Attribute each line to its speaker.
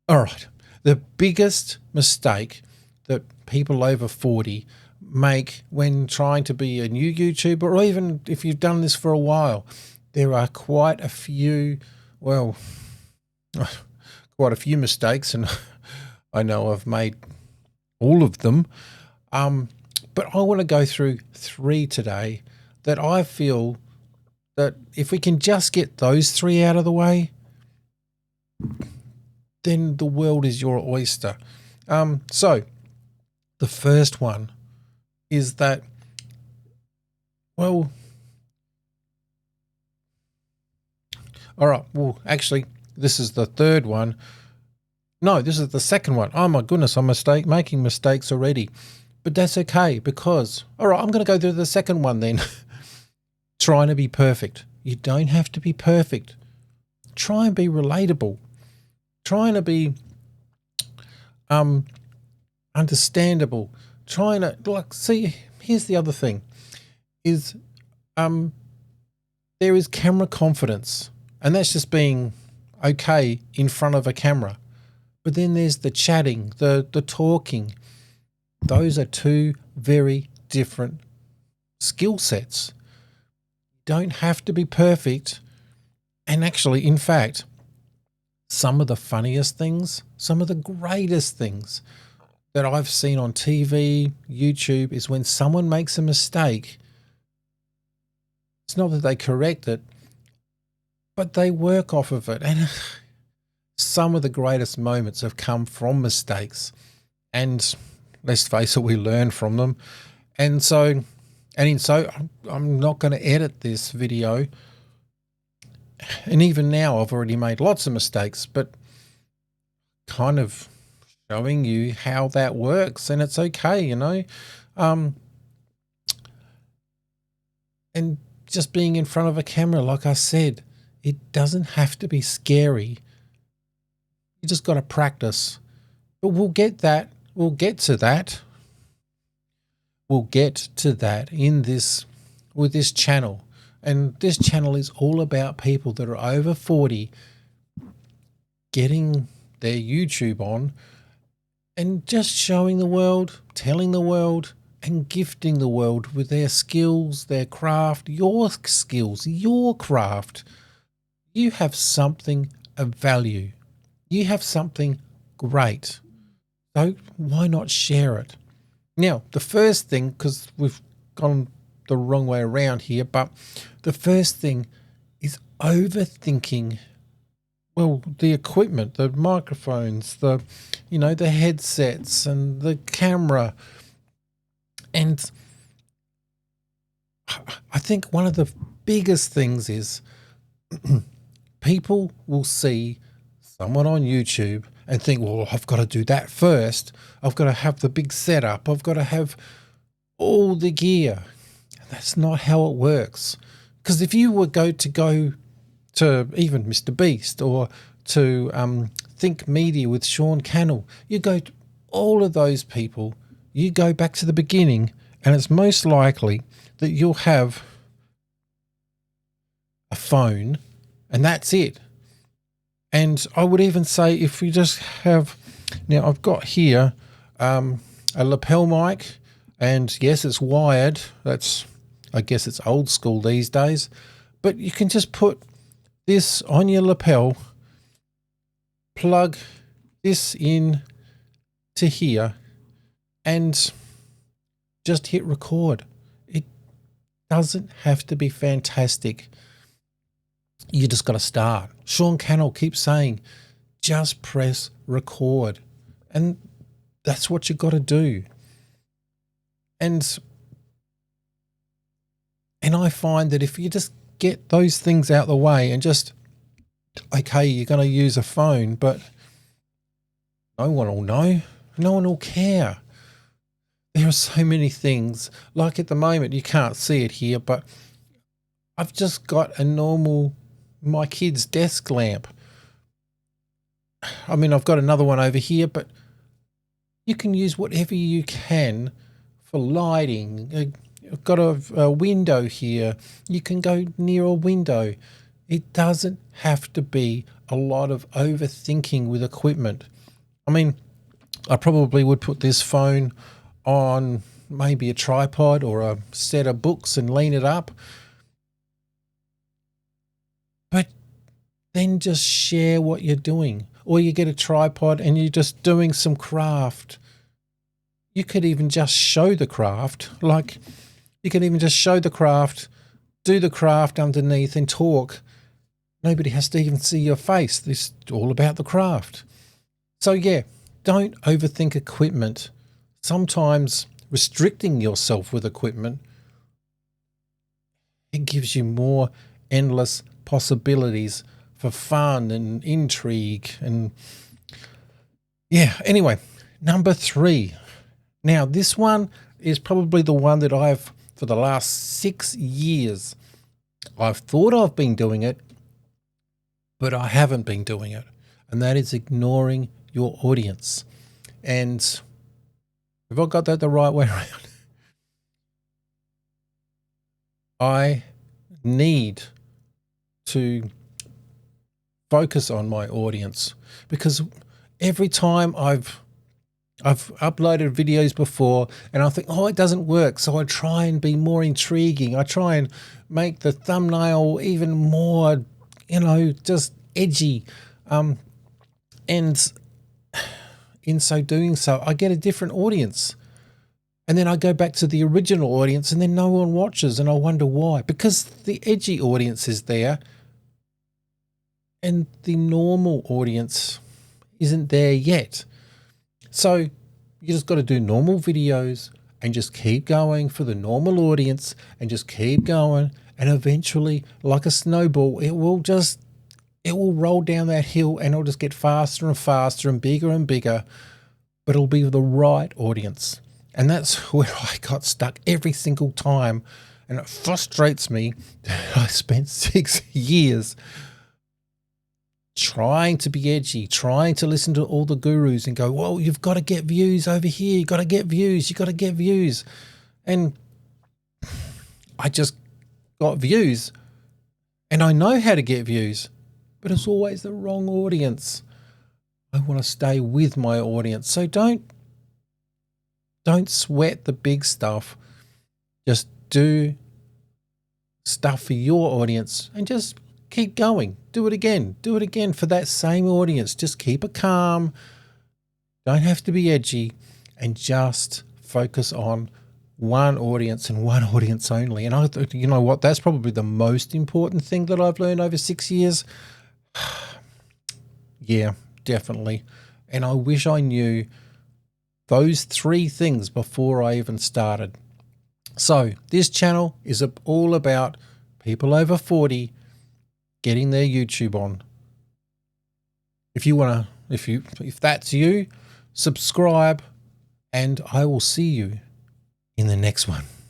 Speaker 1: All right. The biggest mistake that people over 40 make when trying to be a new YouTuber, or even if you've done this for a while, there are quite a few, well, quite a few mistakes, and I know I've made all of them. But I want to go through 3 today that I feel that if we can just get those 3 out of the way, then the world is your oyster. So the first one is that, well, all right, well, actually, this is the third one. No, this is the second one. Oh my goodness, I'm making mistakes already. But that's okay because, all right, I'm going to go to the second one then. Trying to be perfect. You don't have to be perfect. Try and be relatable. Trying to be understandable. Trying to, like, see, here's the other thing is there is camera confidence, and that's just being okay in front of a camera. But then there's the chatting, the talking. Those are 2 very different skill sets. You don't have to be perfect. And actually, in fact, some of the funniest things, some of the greatest things that I've seen on TV, YouTube, is when someone makes a mistake. It's not that they correct it, but they work off of it. And some of the greatest moments have come from mistakes. And let's face it, we learn from them. And so I'm not going to edit this video. And even now I've already made lots of mistakes, but kind of showing you how that works, and it's okay, you know. And just being in front of a camera, like I said, it doesn't have to be scary. You just got to practice. But we'll get to that in this, with this channel. And this channel is all about people that are over 40 getting their YouTube on and just showing the world, telling the world, and gifting the world with their skills, their craft, your skills, your craft. You have something of value. You have something great. So why not share it? Now, the first thing, because we've gone the wrong way around here, but the first thing is overthinking, well, the equipment, the microphones, the headsets and the camera. And I think one of the biggest things is people will see someone on YouTube and think, well, I've got to do that first. I've got to have the big setup. I've got to have all the gear. That's not how it works. Because if you were go to even Mr. Beast or to Think Media with Sean Cannell, you go to all of those people, you go back to the beginning, and it's most likely that you'll have a phone, and that's it. And I would even say if we just have, now I've got here a lapel mic, and yes, it's wired. I guess it's old school these days, but you can just put this on your lapel, plug this in to here, and just hit record. It doesn't have to be fantastic. You just got to start. Sean Cannell keeps saying, just press record. And that's what you got to do. And I find that if you just get those things out the way and just, okay, you're going to use a phone, but no one will know. No one will care. There are so many things. Like at the moment, you can't see it here, but I've just got my kid's desk lamp. I mean, I've got another one over here, but you can use whatever you can for lighting. I've got a window here. You can go near a window. It doesn't have to be a lot of overthinking with equipment. I mean, I probably would put this phone on maybe a tripod or a set of books and lean it up. But then just share what you're doing. Or you get a tripod and you're just doing some craft. You could even just show the craft. Like, you can even just show the craft, do the craft underneath and talk. Nobody has to even see your face. This is all about the craft. So yeah, don't overthink equipment. Sometimes restricting yourself with equipment, it gives you more endless possibilities for fun and intrigue. And yeah, anyway, number 3. Now, this one is probably the one that I've, for the last 6 years, I've thought I've been doing it, but I haven't been doing it. And that is ignoring your audience. And have I got that the right way around? I need to focus on my audience, because every time I've uploaded videos before and I think, oh, it doesn't work. So I try and be more intriguing. I try and make the thumbnail even more, just edgy. And in so doing so, I get a different audience. And then I go back to the original audience and then no one watches, and I wonder why. Because the edgy audience is there and the normal audience isn't there yet. So you just got to do normal videos and just keep going for the normal audience and just keep going. And eventually, like a snowball, it will roll down that hill and it'll just get faster and faster and bigger, but it'll be the right audience. And that's where I got stuck every single time. And it frustrates me that I spent 6 years trying to be edgy, trying to listen to all the gurus and go, whoa, you've got to get views over here. You got to get views. You got to get views. And I just got views and I know how to get views, but it's always the wrong audience. I want to stay with my audience. So don't sweat the big stuff. Just do stuff for your audience and just keep going. Do it again for that same audience. Just keep it calm. Don't have to be edgy, and just focus on one audience and one audience only. And you know what? That's probably the most important thing that I've learned over 6 years. Yeah, definitely. And I wish I knew those 3 things before I even started. So this channel is all about people over 40 getting their YouTube on. If that's you, subscribe, and I will see you in the next one.